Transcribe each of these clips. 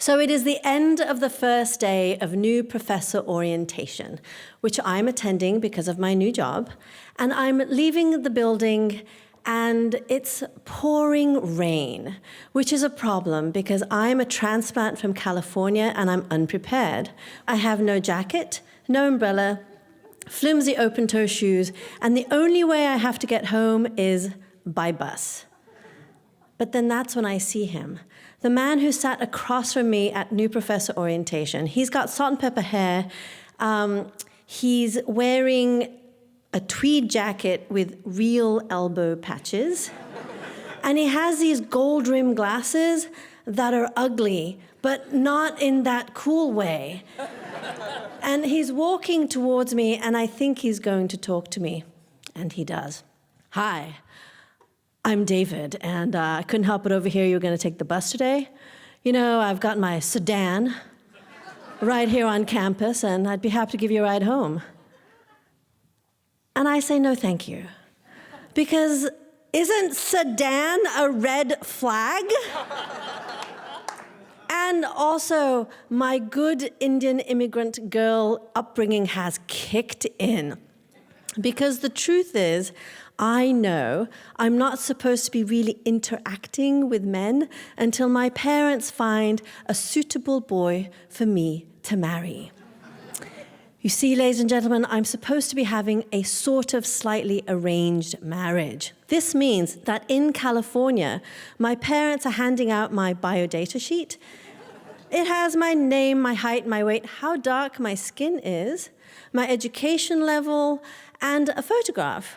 So it is the end of the first day of new professor orientation, which I'm attending because of my new job. And I'm leaving the building and it's pouring rain, which is a problem because I'm a transplant from California and I'm unprepared. I have no jacket, no umbrella, flimsy open-toe shoes, and the only way I have to get home is by bus. But then that's when I see him. The man who sat across from me at New Professor Orientation. He's got salt and pepper hair. He's wearing a tweed jacket with real elbow patches. And he has these gold-rimmed glasses that are ugly, but not in that cool way. And he's walking towards me, and I think he's going to talk to me. And he does. Hi. I'm David, and I couldn't help but overhear you were going to take the bus today. You know, I've got my sedan right here on campus, and I'd be happy to give you a ride home. And I say, no, thank you. Because isn't sedan a red flag? And also, my good Indian immigrant girl upbringing has kicked in. Because the truth is, I know I'm not supposed to be really interacting with men until my parents find a suitable boy for me to marry. You see, ladies and gentlemen, I'm supposed to be having a sort of slightly arranged marriage. This means that in California, my parents are handing out my biodata sheet. It has my name, my height, my weight, how dark my skin is, my education level, and a photograph.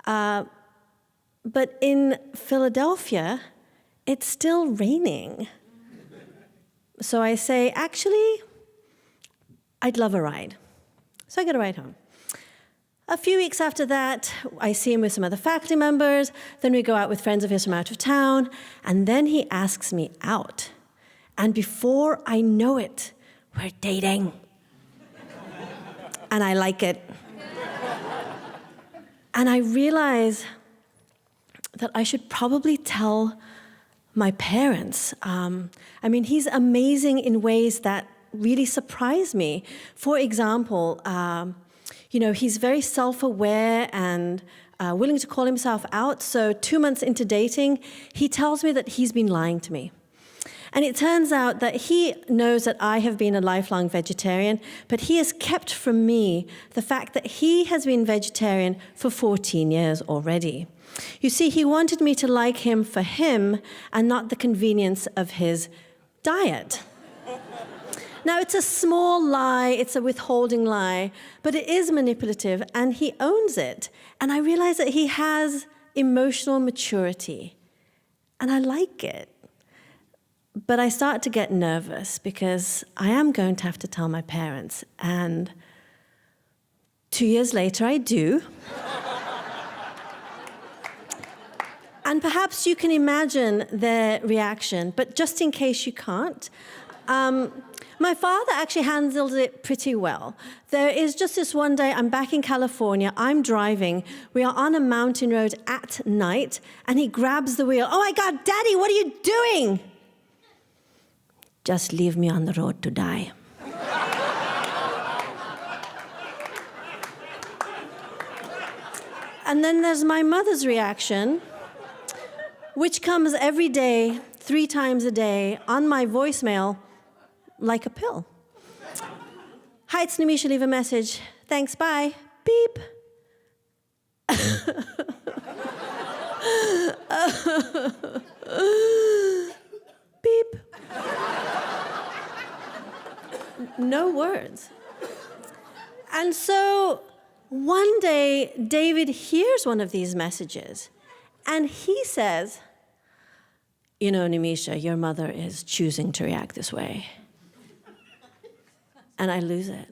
But in Philadelphia, it's still raining. So I say, actually, I'd love a ride. So I get a ride home. A few weeks after that, I see him with some other faculty members. Then we go out with friends of his from out of town. And then he asks me out. And before I know it, we're dating. And I like it. And I realize that I should probably tell my parents. I mean, he's amazing in ways that really surprise me. For example, you know, he's very self-aware and willing to call himself out. So 2 months into dating, he tells me that he's been lying to me. And it turns out that he knows that I have been a lifelong vegetarian, but he has kept from me the fact that he has been vegetarian for 14 years already. You see, he wanted me to like him for him and not the convenience of his diet. Now, it's a small lie, it's a withholding lie, but it is manipulative, and he owns it. And I realize that he has emotional maturity, and I like it. But I start to get nervous because I am going to have to tell my parents. And 2 years later, I do. And perhaps you can imagine their reaction, but just in case you can't, my father actually handled it pretty well. There is just this one day, I'm back in California, I'm driving, we are on a mountain road at night, and he grabs the wheel. Oh my God, Daddy, what are you doing? Just leave me on the road to die. And then there's my mother's reaction, which comes every day, 3 times a day, on my voicemail, like a pill. Hi, it's Nimisha, leave a message. Thanks, bye. Beep. Beep. No words. And so one day, David hears one of these messages, and he says, you know, Nimisha, your mother is choosing to react this way. And I lose it.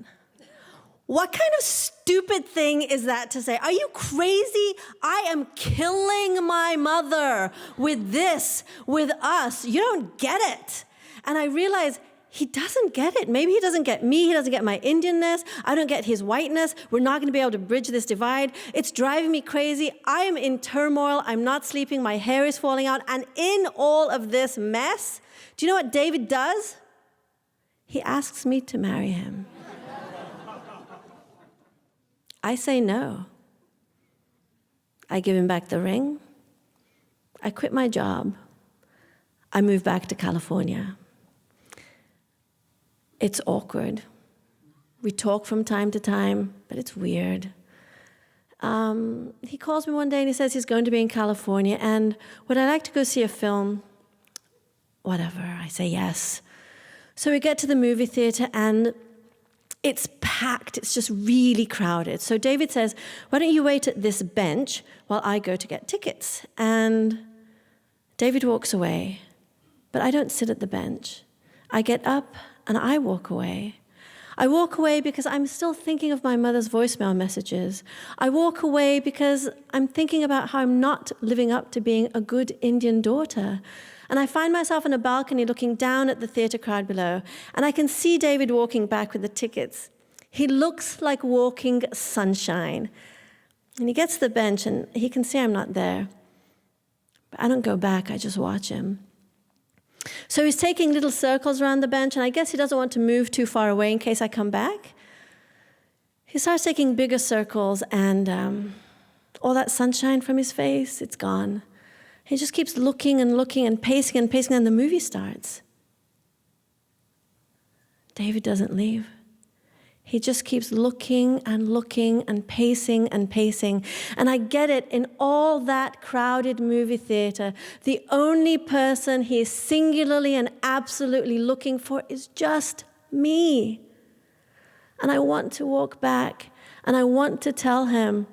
What kind of stupid thing is that to say? Are you crazy? I am killing my mother with this, with us. You don't get it. And I realize he doesn't get it. Maybe he doesn't get me. He doesn't get my Indianness. I don't get his whiteness. We're not going to be able to bridge this divide. It's driving me crazy. I am in turmoil. I'm not sleeping. My hair is falling out. And in all of this mess, do you know what David does? he asks me to marry him. I say no. I give him back the ring. I quit my job. I move back to California. It's awkward. We talk from time to time, but it's weird. He calls me one day and he says he's going to be in California and would I like to go see a film? Whatever, I say yes. So we get to the movie theater and it's packed, it's just really crowded. So David says, why don't you wait at this bench while I go to get tickets? And David walks away, but I don't sit at the bench. I get up and I walk away. I walk away because I'm still thinking of my mother's voicemail messages. I walk away because I'm thinking about how I'm not living up to being a good Indian daughter. And I find myself on a balcony looking down at the theater crowd below, and I can see David walking back with the tickets. He looks like walking sunshine. And he gets to the bench, and he can see I'm not there. But I don't go back, I just watch him. So he's taking little circles around the bench, and I guess he doesn't want to move too far away in case I come back. He starts taking bigger circles, and all that sunshine from his face, it's gone. He just keeps looking and looking and pacing, and the movie starts. David doesn't leave. He just keeps looking and pacing. And I get it, in all that crowded movie theater, the only person he is singularly and absolutely looking for is just me. And I want to walk back, and I want to tell him,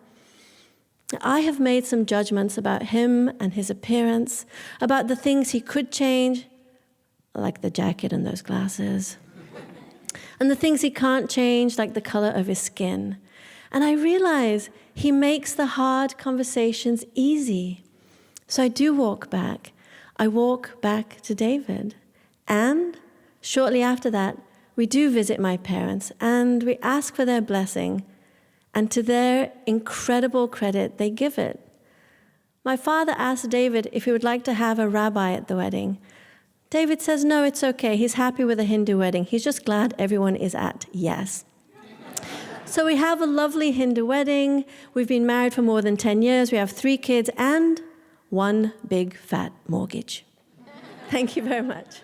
I have made some judgments about him and his appearance, about the things he could change, like the jacket and those glasses, and the things he can't change, like the color of his skin. And I realize he makes the hard conversations easy. So I do walk back. I walk back to David. And shortly after that, we do visit my parents, and we ask for their blessing. And to their incredible credit, they give it. My father asked David if he would like to have a rabbi at the wedding. David says, no, it's okay. He's happy with a Hindu wedding. He's just glad everyone is at yes. So we have a lovely Hindu wedding. We've been married for more than 10 years. We have 3 kids and 1 big fat mortgage. Thank you very much.